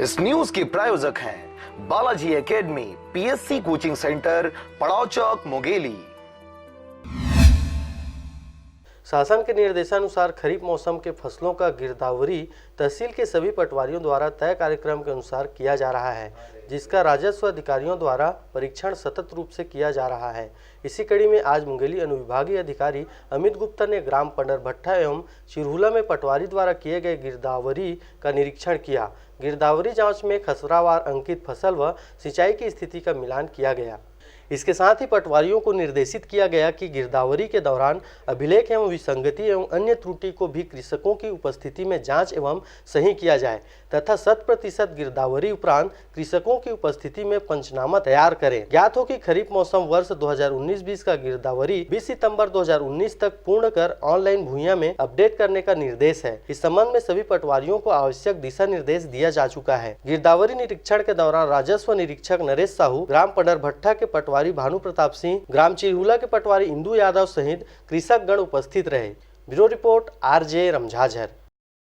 इस न्यूज के प्रायोजक हैं Balaji academy, PSC coaching centre, पड़ाव चौक, मुंगेली। शासन के निर्देशानुसार खरीफ मौसम के फसलों का गिरदावरी तहसील के सभी पटवारियों द्वारा तय कार्यक्रम के अनुसार किया जा रहा है, जिसका राजस्व अधिकारियों द्वारा परीक्षण सतत रूप से किया जा रहा है। इसी कड़ी में आज मुंगेली अनुविभागीय अधिकारी अमित गुप्ता ने ग्राम पंडरभट्टा एवं चिरहुला में पटवारी द्वारा किए गए गिरदावरी का निरीक्षण किया। गिरदावरी जांच में खसरावार अंकित फसल व सिंचाई की स्थिति का मिलान किया गया। इसके साथ ही पटवारियों को निर्देशित किया गया कि गिरदावरी के दौरान अभिलेख एवं विसंगति एवं अन्य त्रुटि को भी कृषकों की उपस्थिति में जांच एवं सही किया जाए तथा 100% गिरदावरी उपरांत कृषकों की उपस्थिति में पंचनामा तैयार करें। ज्ञात हो कि खरीफ मौसम वर्ष 2019-20 का गिरदावरी 20 सितंबर 2019 तक पूर्ण कर ऑनलाइन भूइयां में अपडेट करने का निर्देश है। इस संबंध में सभी पटवारियों को आवश्यक दिशा निर्देश दिया जा चुका है। गिरदावरी निरीक्षण के दौरान राजस्व निरीक्षक नरेश साहू, ग्राम पंडरभट्टा के पटवारी भानु प्रताप सिंह, ग्राम चिरहुला के पटवारी इंदु यादव सहित कृषक गण उपस्थित रहे। Bureau report RJ रमझाझर।